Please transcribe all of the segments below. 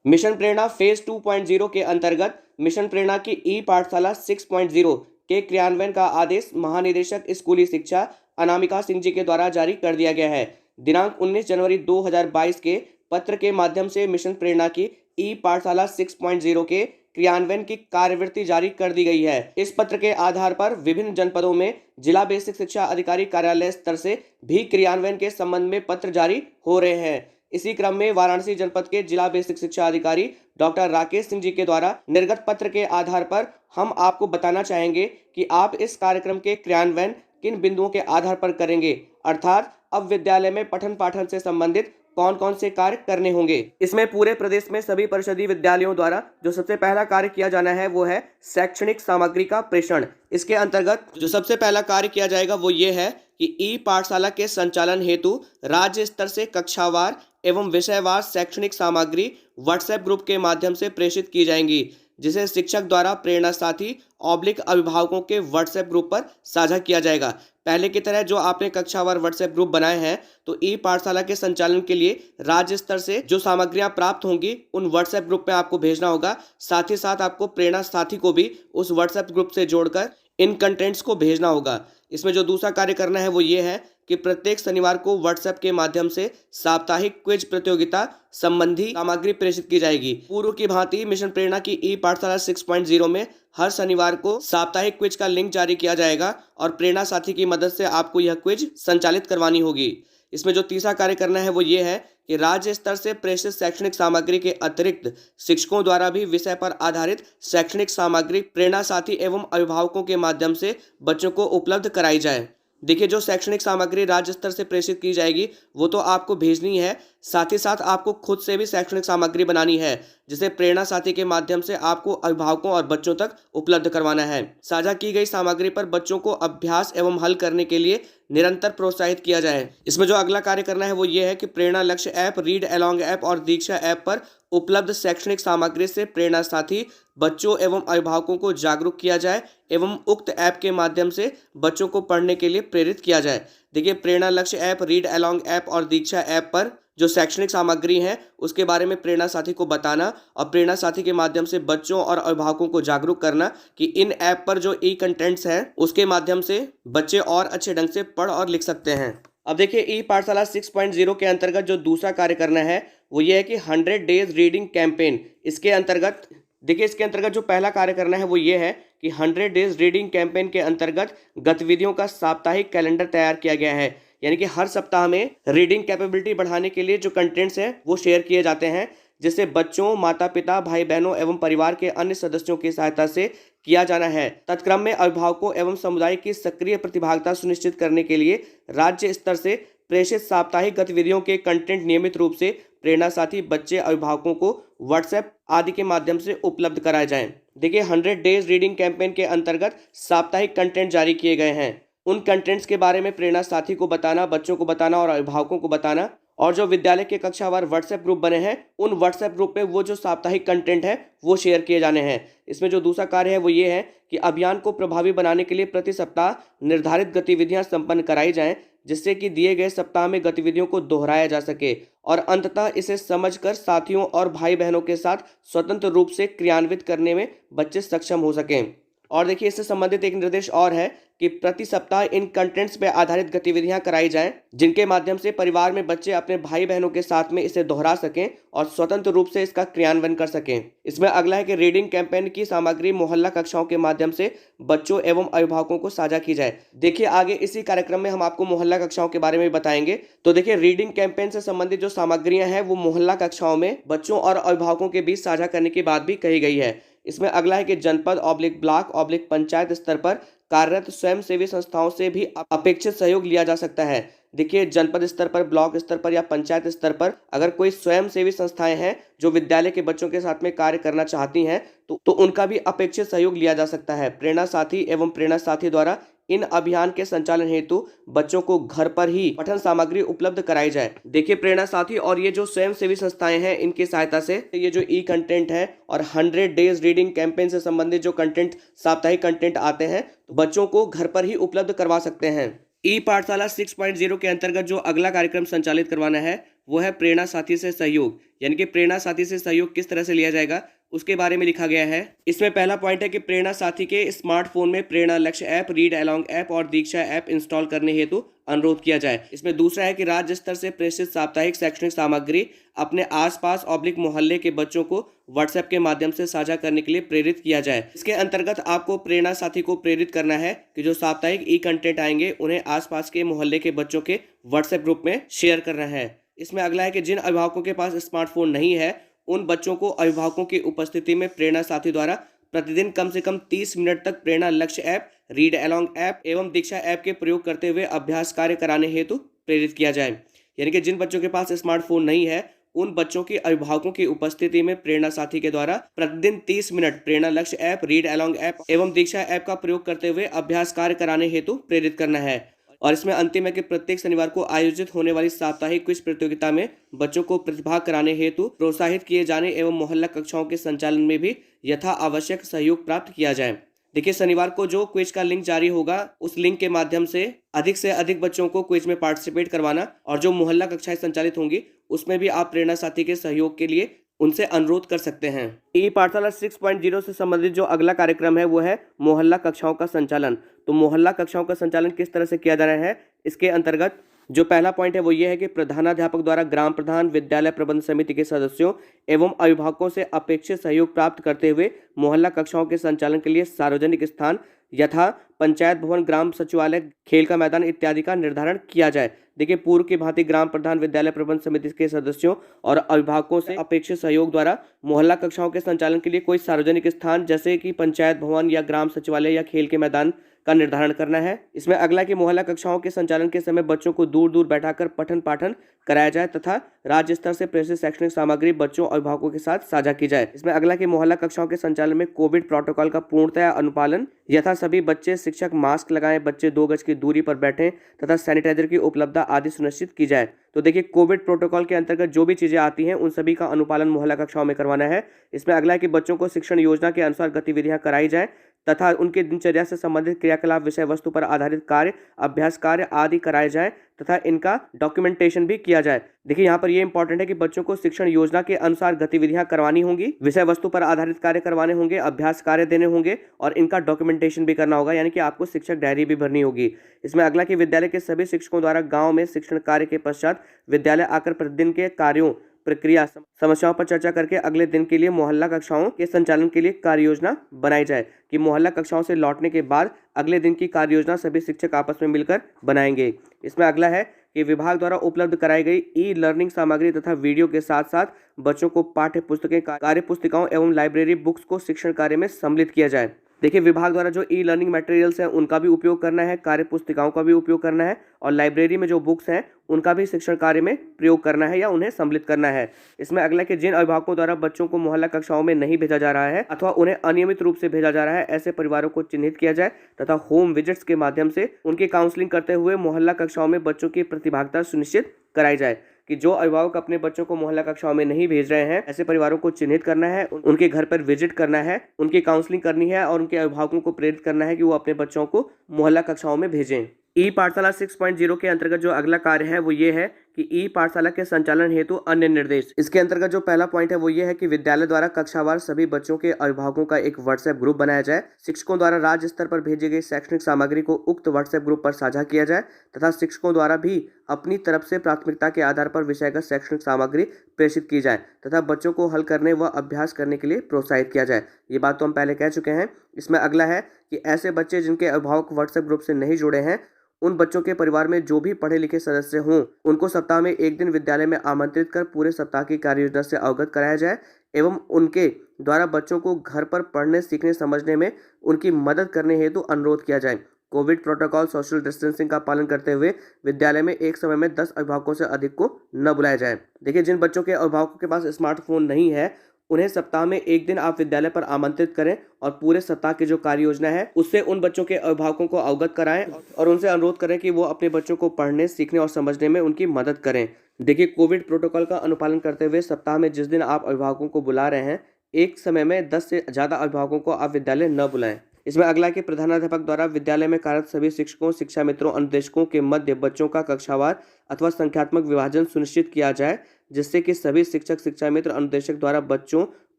Mission प्रेरणा phase 2.0 के अंतर्गत mission प्रेरणा की ई पाठशाला 6.0 के क्रियान्वयन का आदेश महानिदेशक स्कूली शिक्षा अनामिका सिंह जी के द्वारा जारी कर दिया गया है। दिनांक 19 जनवरी 2022 के पत्र के माध्यम से मिशन प्रेरणा की ई पाठशाला 6.0 के क्रियान्वयन की कार्यवृत्ति जारी कर दी गई है। इस पत्र के आधार पर विभिन्न जनपदों में जिला बेसिक शिक्षा अधिकारी कार्यालय स्तर से भी क्रियान्वयन के संबंध में पत्र जारी हो रहे हैं। इसी क्रम में वाराणसी जनपद के जिला बेसिक शिक्षा अधिकारी डॉक्टर राकेश सिंह जी के द्वारा निर्गत पत्र के आधार पर हम आपको बताना चाहेंगे कि आप इस कार्यक्रम के क्रियान्वयन किन बिंदुओं के आधार पर करेंगे, अर्थात अब विद्यालय में पठन पाठन से संबंधित कौन कौन से कार्य करने होंगे। इसमें पूरे प्रदेश में सभी परिषदीय विद्यालयों द्वारा जो सबसे पहला कार्य किया जाना है वो है शैक्षणिक सामग्री का प्रेषण। इसके अंतर्गत जो सबसे पहला कार्य किया जाएगा वो ये है कि ई पाठशाला के संचालन हेतु राज्य स्तर से कक्षावार एवं विषयवार शैक्षणिक सामग्री व्हाट्सएप ग्रुप के माध्यम से प्रेषित की जाएंगी, जिसे शिक्षक द्वारा प्रेरणा साथी अभिभावकों के व्हाट्सएप ग्रुप पर साझा किया जाएगा। पहले की तरह जो आपने कक्षावार व्हाट्सएप ग्रुप बनाए हैं तो ई पाठशाला के संचालन के लिए राज्य स्तर से जो सामग्रियां प्राप्त होंगी उन व्हाट्सएप ग्रुप पे आपको भेजना होगा। साथ ही साथ आपको प्रेरणा साथी को भी उस व्हाट्सएप ग्रुप से जोड़कर इन कंटेंट्स को भेजना होगा। इसमें जो दूसरा कार्य करना है वो ये है कि प्रत्येक शनिवार को व्हाट्सएप के माध्यम से साप्ताहिक क्विज प्रतियोगिता संबंधी सामग्री प्रेषित की जाएगी। पूर्व की भांति मिशन प्रेरणा की ई पाठशाला 6.0 में हर शनिवार को साप्ताहिक क्विज का लिंक जारी किया जाएगा और प्रेरणा साथी की मदद से आपको यह क्विज संचालित करवानी होगी। इसमें जो तीसरा कार्य करना है वो ये है कि राज्य स्तर से प्रेषित शैक्षणिक सामग्री के अतिरिक्त शिक्षकों द्वारा भी विषय पर आधारित शैक्षणिक सामग्री प्रेरणा साथी एवं अभिभावकों के माध्यम से बच्चों को उपलब्ध कराई जाए। देखिए, जो शैक्षणिक सामग्री राज्य स्तर से प्रेषित की जाएगी वो तो आपको भेजनी है, साथ ही साथ आपको खुद से भी शैक्षणिक सामग्री बनानी है, जिसे प्रेरणा साथी के माध्यम से आपको अभिभावकों और बच्चों तक उपलब्ध करवाना है। साझा की गई सामग्री पर बच्चों को अभ्यास एवं हल करने के लिए निरंतर प्रोत्साहित किया जाए। इसमें जो अगला कार्य करना है वो ये है कि प्रेरणा लक्ष्य ऐप, रीड अलॉन्ग ऐप और दीक्षा ऐप पर उपलब्ध शैक्षणिक सामग्री से प्रेरणा साथी बच्चों एवं अभिभावकों को जागरूक किया जाए एवं उक्त ऐप के माध्यम से बच्चों को पढ़ने के लिए प्रेरित किया जाए। देखिए, प्रेरणा लक्ष्य ऐप, रीड अलॉन्ग ऐप और दीक्षा ऐप पर जो शैक्षणिक सामग्री है उसके बारे में प्रेरणा साथी को बताना और प्रेरणा साथी के माध्यम से बच्चों और अभिभावकों को जागरूक करना कि इन ऐप पर जो ई कंटेंट्स हैं उसके माध्यम से बच्चे और अच्छे ढंग से पढ़ और लिख सकते हैं। अब देखिए, ई पाठशाला 6.0 के अंतर्गत जो दूसरा कार्य करना है वो ये है कि 100 डेज रीडिंग कैंपेन। इसके अंतर्गत जो पहला कार्य करना है वो ये है कि 100 डेज रीडिंग कैंपेन के अंतर्गत गतिविधियों का साप्ताहिक कैलेंडर तैयार किया गया है। यानी कि हर सप्ताह में रीडिंग कैपेबिलिटी बढ़ाने के लिए जो कंटेंट्स हैं वो शेयर किए जाते हैं, जिससे बच्चों, माता पिता, भाई बहनों एवं परिवार के अन्य सदस्यों की सहायता से किया जाना है। तत्क्रम में अभिभावकों एवं समुदाय की सक्रिय प्रतिभागिता सुनिश्चित करने के लिए राज्य स्तर से प्रेषित साप्ताहिक गतिविधियों के कंटेंट नियमित रूप से प्रेरणा साथी बच्चे अभिभावकों को व्हाट्सएप आदि के माध्यम से उपलब्ध कराए जाएं। देखिए, 100 डेज रीडिंग कैंपेन के अंतर्गत साप्ताहिक कंटेंट जारी किए गए हैं। उन कंटेंट्स के बारे में प्रेरणा साथी को बताना, बच्चों को बताना और अभिभावकों को बताना, और जो विद्यालय के कक्षावार व्हाट्सएप ग्रुप बने हैं उन व्हाट्सएप ग्रुप पे वो जो साप्ताहिक कंटेंट है वो शेयर किए जाने हैं। इसमें जो दूसरा कार्य है वो ये है कि अभियान को प्रभावी बनाने के लिए प्रति सप्ताह निर्धारित गतिविधियां संपन्न कराई जाएं, जिससे कि दिए गए सप्ताह में गतिविधियों को दोहराया जा सके और अंततः इसे समझकर साथियों और भाई बहनों के साथ स्वतंत्र रूप से क्रियान्वित करने में बच्चे सक्षम हो सकें। और देखिए, इससे संबंधित एक निर्देश और है कि प्रति सप्ताह इन कंटेंट्स पर आधारित गतिविधियां कराई जाएं, जिनके माध्यम से परिवार में बच्चे अपने भाई बहनों के साथ में इसे दोहरा सकें और स्वतंत्र रूप से इसका क्रियान्वयन कर सकें। इसमें अगला है कि रीडिंग कैंपेन की सामग्री मोहल्ला कक्षाओं के माध्यम से बच्चों एवं अभिभावकों को साझा की जाए। देखिए, आगे इसी कार्यक्रम में हम आपको मोहल्ला कक्षाओं के बारे में बताएंगे। तो देखिए, रीडिंग कैंपेन से संबंधित जो सामग्रियां हैं वो मोहल्ला कक्षाओं में बच्चों और अभिभावकों के बीच साझा करने की बात भी कही गई है। इसमें अगला है कि जनपद ब्लॉक पंचायत स्तर पर कार्यरत स्वयंसेवी संस्थाओं से भी अपेक्षित सहयोग लिया जा सकता है। देखिए, जनपद स्तर पर, ब्लॉक स्तर पर या पंचायत स्तर पर अगर कोई स्वयंसेवी संस्थाएं हैं जो विद्यालय के बच्चों के साथ में कार्य करना चाहती हैं तो उनका भी अपेक्षित सहयोग लिया जा सकता है। प्रेरणा साथी एवं प्रेरणा साथी द्वारा इन अभियान के संचालन हेतु बच्चों को घर पर ही पठन सामग्री उपलब्ध कराई जाए। देखिए, प्रेरणा साथी और ये जो स्वयंसेवी संस्थाएं हैं इनकी सहायता से ये जो ई कंटेंट है और 100 डेज रीडिंग कैंपेन से संबंधित जो कंटेंट, साप्ताहिक कंटेंट आते हैं तो बच्चों को घर पर ही उपलब्ध करवा सकते हैं। ई पाठशाला 6.0 के अंतर्गत जो अगला कार्यक्रम संचालित करवाना है वो है प्रेरणा साथी से सहयोग। यानी कि प्रेरणा साथी से सहयोग किस तरह से लिया जाएगा उसके बारे में लिखा गया है। इसमें पहला पॉइंट है कि प्रेरणा साथी के स्मार्टफोन में प्रेरणा लक्ष्य ऐप, रीड अलोंग ऐप और दीक्षा ऐप इंस्टॉल करने हेतु अनुरोध किया जाए। इसमें दूसरा है कि राज्य स्तर से प्रेषित साप्ताहिक शैक्षणिक सामग्री अपने आसपास ऑब्लिक मोहल्ले के बच्चों को व्हाट्सएप के माध्यम से साझा करने के लिए प्रेरित किया जाए। इसके अंतर्गत आपको प्रेरणा साथी को प्रेरित करना है कि जो साप्ताहिक ई कंटेंट आएंगे उन्हें आसपास के मोहल्ले के बच्चों के व्हाट्सएप ग्रुप में शेयर करना है। इसमें अगला है कि जिन अभिभावकों के पास स्मार्टफोन नहीं है उन बच्चों को अभिभावकों की उपस्थिति में प्रेरणा साथी द्वारा प्रतिदिन कम से कम 30 मिनट तक प्रेरणा लक्ष्य ऐप, रीड अलोंग ऐप एवं दीक्षा ऐप के प्रयोग करते हुए अभ्यास कार्य कराने हेतु प्रेरित किया जाए। यानी कि जिन बच्चों के पास स्मार्टफोन नहीं है उन बच्चों के अभिभावकों की उपस्थिति में प्रेरणा साथी के द्वारा प्रतिदिन 30 मिनट प्रेरणा लक्ष्य ऐप, रीड अलोंग ऐप एवं दीक्षा ऐप का प्रयोग करते हुए अभ्यास कार्य कराने हेतु प्रेरित करना है। और इसमें अंतिम है कि प्रत्येक शनिवार को आयोजित होने वाली साप्ताहिक क्विज प्रतियोगिता में बच्चों को प्रतिभाग कराने हेतु प्रोत्साहित किए जाने एवं मोहल्ला कक्षाओं के संचालन में भी यथा आवश्यक सहयोग प्राप्त किया जाए। देखिए, शनिवार को जो क्विज का लिंक जारी होगा उस लिंक के माध्यम से अधिक बच्चों को क्विज में पार्टिसिपेट करवाना और जो मोहल्ला कक्षाएं संचालित होंगी उसमें भी आप प्रेरणा साथी के सहयोग के लिए उनसे अनुरोध कर सकते हैं। ई पाठशाला 6.0 से संबंधित जो अगला कार्यक्रम है वो है मोहल्ला कक्षाओं का संचालन। तो मोहल्ला कक्षाओं का संचालन किस तरह से किया जाना है, इसके अंतर्गत जो पहला पॉइंट है वो ये है कि प्रधानाध्यापक द्वारा ग्राम प्रधान, विद्यालय प्रबंध समिति के सदस्यों एवं अभिभावकों से अपेक्षित सहयोग प्राप्त करते हुए मोहल्ला कक्षाओं के संचालन के लिए सार्वजनिक स्थान यथा पंचायत भवन, ग्राम सचिवालय, खेल का मैदान इत्यादि का निर्धारण किया जाए। देखिए, पूर्व की भांति ग्राम प्रधान, विद्यालय प्रबंध समिति के सदस्यों और अभिभावकों से अपेक्षित सहयोग द्वारा मोहल्ला कक्षाओं के संचालन के लिए कोई सार्वजनिक स्थान जैसे कि पंचायत भवन या ग्राम सचिवालय या खेल के मैदान का निर्धारण करना है। इसमें अगला कि मोहल्ला कक्षाओं के संचालन के समय बच्चों को दूर दूर बैठाकर पठन पाठन कराया जाए तथा राज्य स्तर से प्रेषित शैक्षणिक सामग्री बच्चों और अभिभावकों के साथ साझा की जाए। इसमें अगला कि मोहल्ला कक्षाओं के संचालन में कोविड प्रोटोकॉल का पूर्णतया अनुपालन यथा सभी बच्चे, शिक्षक मास्क लगाएं, बच्चे 2 गज की दूरी पर बैठें तथा सैनिटाइजर की उपलब्धता आदि सुनिश्चित की जाए। तो देखिए, कोविड प्रोटोकॉल के अंतर्गत जो भी चीजें आती हैं उन सभी का अनुपालन मोहल्ला कक्षाओं में करवाना है। इसमें अगला है कि बच्चों को शिक्षण योजना के अनुसार गतिविधियां कराई जाए तथा उनके दिनचर्या से संबंधित क्रियाकलाप, विषय वस्तु पर आधारित कार्य, अभ्यास कार्य आदि कराए जाए तथा इनका डॉक्यूमेंटेशन भी किया जाए। देखिए, यहाँ पर ये इंपॉर्टेंट है कि बच्चों को शिक्षण योजना के अनुसार गतिविधियां करवानी होंगी, विषय वस्तु पर आधारित कार्य करवाने होंगे, अभ्यास कार्य देने होंगे और इनका डॉक्यूमेंटेशन भी करना होगा, यानी कि आपको शिक्षक डायरी भी भरनी होगी। इसमें अगला कि विद्यालय के सभी शिक्षकों द्वारा गाँव में शिक्षण कार्य के पश्चात विद्यालय आकर प्रतिदिन के कार्यों, प्रक्रिया, समस्याओं पर चर्चा करके अगले दिन के लिए मोहल्ला कक्षाओं के संचालन के लिए कार्य योजना बनाई जाए। कि मोहल्ला कक्षाओं से लौटने के बाद अगले दिन की कार्य योजना सभी शिक्षक आपस में मिलकर बनाएंगे। इसमें अगला है कि विभाग द्वारा उपलब्ध कराई गई ई लर्निंग सामग्री तथा वीडियो के साथ साथ बच्चों को पाठ्य पुस्तकें, कार्य पुस्तिकाओं एवं लाइब्रेरी बुक्स को शिक्षण कार्य में सम्मिलित किया जाए। देखिए, विभाग द्वारा जो ई लर्निंग मटेरियल्स हैं उनका भी उपयोग करना है, कार्य पुस्तिकाओं का भी उपयोग करना है और लाइब्रेरी में जो बुक्स हैं उनका भी शिक्षण कार्य में प्रयोग करना है या उन्हें सम्मिलित करना है। इसमें अगला कि जिन अभिभावकों द्वारा बच्चों को मोहल्ला कक्षाओं में नहीं भेजा जा रहा है अथवा उन्हें अनियमित रूप से भेजा जा रहा है, ऐसे परिवारों को चिन्हित किया जाए तथा होम विजिट्स के माध्यम से उनकी काउंसलिंग करते हुए मोहल्ला कक्षाओं में बच्चों की प्रतिभागिता सुनिश्चित कराई जाए। कि जो अभिभावक अपने बच्चों को मोहल्ला कक्षाओं में नहीं भेज रहे हैं ऐसे परिवारों को चिन्हित करना है, उनके घर पर विजिट करना है, उनकी काउंसलिंग करनी है और उनके अभिभावकों को प्रेरित करना है कि वो अपने बच्चों को मोहल्ला कक्षाओं में भेजें। ई पाठशाला 6.0 के अंतर्गत जो अगला कार्य है वो ये है कि ई पाठशाला के संचालन हेतु अन्य निर्देश। इसके अंतर्गत जो पहला पॉइंट है वो ये है कि विद्यालय द्वारा कक्षावार सभी बच्चों के अभिभावकों का एक व्हाट्सएप ग्रुप बनाया जाए। शिक्षकों द्वारा राज्य स्तर पर भेजी गई शैक्षणिक सामग्री को उक्त व्हाट्सएप ग्रुप पर साझा किया जाए तथा शिक्षकों द्वारा भी अपनी तरफ से प्राथमिकता के आधार पर विषयगत शैक्षणिक सामग्री प्रेषित की जाए तथा बच्चों को हल करने व अभ्यास करने के लिए प्रोत्साहित किया जाए। ये बात तो हम पहले कह चुके हैं। इसमें अगला है कि ऐसे बच्चे जिनके अभिभावक व्हाट्सएप ग्रुप से नहीं जुड़े हैं उन बच्चों के परिवार में जो भी पढ़े लिखे सदस्य हों उनको सप्ताह में एक दिन विद्यालय में आमंत्रित कर पूरे सप्ताह की कार्य योजना से अवगत कराया जाए एवं उनके द्वारा बच्चों को घर पर पढ़ने, सीखने, समझने में उनकी मदद करने हेतु अनुरोध किया जाए। कोविड प्रोटोकॉल, सोशल डिस्टेंसिंग का पालन करते हुए विद्यालय में एक समय में 10 अभिभावकों से अधिक को न बुलाया जाए। देखिए, जिन बच्चों के अभिभावकों के पास स्मार्टफोन नहीं है उन्हें सप्ताह में एक दिन आप विद्यालय पर आमंत्रित करें और पूरे सप्ताह की जो कार्य योजना है उससे उन बच्चों के अभिभावकों को अवगत कराएं और उनसे अनुरोध करें कि वो अपने बच्चों को पढ़ने, सीखने और समझने में उनकी मदद करें। देखिए, कोविड प्रोटोकॉल का अनुपालन करते हुए सप्ताह में जिस दिन आप अभिभावकों को बुला रहे हैं एक समय में 10 से ज़्यादा अभिभावकों को आप विद्यालय न बुलाएं। इसमें अगला कि प्रधानाध्यापक द्वारा विद्यालय में कार्यरत सभी शिक्षकों, शिक्षा मित्रों, अनुदेशकों के मध्य बच्चों का कक्षावार अथवा संख्यात्मक विभाजन सुनिश्चित किया जाए, जिससे कि सभी शिक्षक, शिक्षा मित्र, अनुदेशक द्वारा बच्चों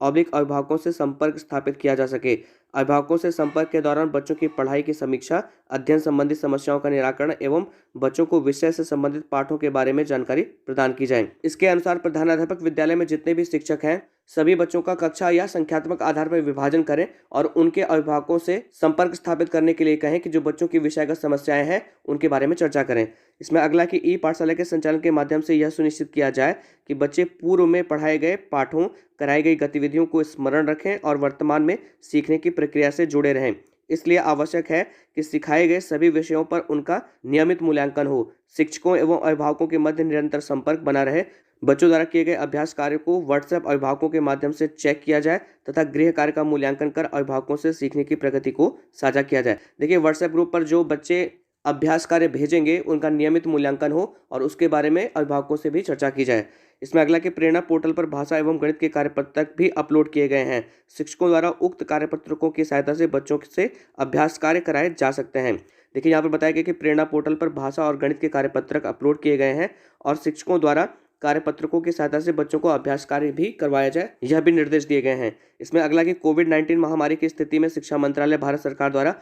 अभिभावकों से संपर्क स्थापित किया जा सके। अभिभावकों से संपर्क के दौरान बच्चों की पढ़ाई की समीक्षा, अध्ययन संबंधी समस्याओं का निराकरण एवं बच्चों को विषय से संबंधित पाठों के बारे में जानकारी प्रदान की जाए। इसके अनुसार प्रधानाध्यापक विद्यालय में जितने भी शिक्षक हैं सभी बच्चों का कक्षा या संख्यात्मक आधार पर विभाजन करें और उनके अभिभावकों से संपर्क स्थापित करने के लिए कहें कि जो बच्चों की विषयगत समस्याएं हैं उनके बारे में चर्चा करें। इसमें अगला कि ई पाठशाला के संचालन के माध्यम से यह सुनिश्चित किया जाए कि बच्चे पूर्व में पढ़ाए गए पाठों, कराई गई गतिविधियों को स्मरण रखें और वर्तमान में सीखने की प्रक्रिया से जुड़े रहें। इसलिए आवश्यक है कि सिखाए गए सभी विषयों पर उनका नियमित मूल्यांकन हो। शिक्षकों एवं अभिभावकों के मध्य निरंतर संपर्क बना रहे। बच्चों द्वारा किए गए अभ्यास कार्य को व्हाट्सएप अभिभावकों के माध्यम से चेक किया जाए तथा गृह कार्य का मूल्यांकन कर अभिभावकों से सीखने की प्रगति को साझा किया जाए। देखिए, व्हाट्सएप ग्रुप पर जो बच्चे अभ्यास कार्य भेजेंगे उनका नियमित मूल्यांकन हो और उसके बारे में अभिभावकों से भी चर्चा की जाए। इसमें अगला कि प्रेरणा पोर्टल पर भाषा एवं गणित के कार्यपत्रक भी अपलोड किए गए हैं। शिक्षकों द्वारा उक्त कार्यपत्रकों की सहायता से बच्चों से अभ्यास कार्य कराए जा सकते हैं। देखिए, यहाँ पर बताया गया कि प्रेरणा पोर्टल पर भाषा और गणित के कार्यपत्रक अपलोड किए गए हैं और शिक्षकों द्वारा कार्यपत्रकों की सहायता से बच्चों को अभ्यास कार्य भी करवाया जाए, यह भी निर्देश दिए गए हैं। इसमें अगला कि कोविड-19 महामारी की स्थिति में शिक्षा मंत्रालय भारत सरकार द्वारा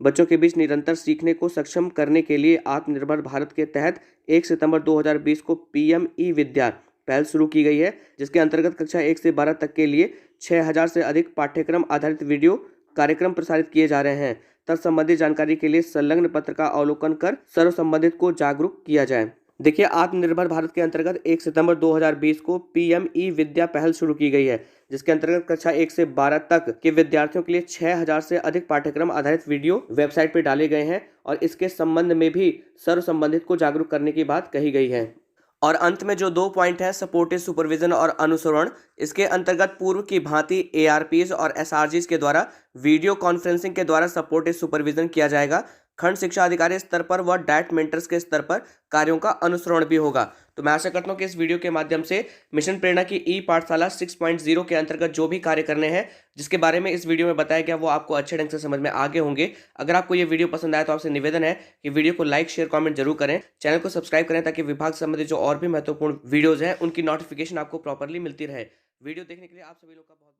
बच्चों के बीच निरंतर सीखने को सक्षम करने के लिए आत्मनिर्भर भारत के तहत 1 सितंबर 2020 को पीएम ई विद्या पहल शुरू की गई है, जिसके अंतर्गत कक्षा 1 से 12 तक के लिए 6000 से अधिक पाठ्यक्रम आधारित वीडियो कार्यक्रम प्रसारित किए जा रहे हैं। तत्संबंधी जानकारी के लिए संलग्न पत्र का अवलोकन कर सर्व संबंधित को जागरूक किया जाए। देखिए, आत्मनिर्भर भारत के अंतर्गत 1 सितंबर 2020 को पीएम ई विद्या पहल शुरू की गई है, जिसके अंतर्गत कक्षा 1 से 12 तक के विद्यार्थियों के लिए 6000 से अधिक पाठ्यक्रम आधारित वीडियो वेबसाइट पर डाले गए हैं और इसके संबंध में भी सर्व संबंधित को जागरूक करने की बात कही गई है। और अंत में जो 2 पॉइंट है, सपोर्टिव सुपरविजन और अनुसरण, इसके अंतर्गत पूर्व की भांति एआरपीज और एसआरजीज के द्वारा वीडियो कॉन्फ्रेंसिंग के द्वारा सपोर्टिव सुपरविजन किया जाएगा। खंड शिक्षा अधिकारी स्तर पर व डायट मेंटर्स के स्तर पर कार्यों का अनुसरण भी होगा। तो मैं आशा करता हूं कि इस वीडियो के माध्यम से मिशन प्रेरणा की ई पाठशाला 6.0 के अंतर्गत जो भी कार्य करने हैं जिसके बारे में इस वीडियो में बताया गया वो आपको अच्छे ढंग से समझ में आगे होंगे। अगर आपको ये वीडियो पसंद आया तो आपसे निवेदन है कि वीडियो को लाइक, शेयर, कमेंट जरूर करें, चैनल को सब्सक्राइब करें ताकि विभाग संबंधित जो और भी महत्वपूर्ण वीडियोज हैं उनकी नोटिफिकेशन आपको प्रॉपरली मिलती रहे। वीडियो देखने के लिए आप सभी लोग का बहुत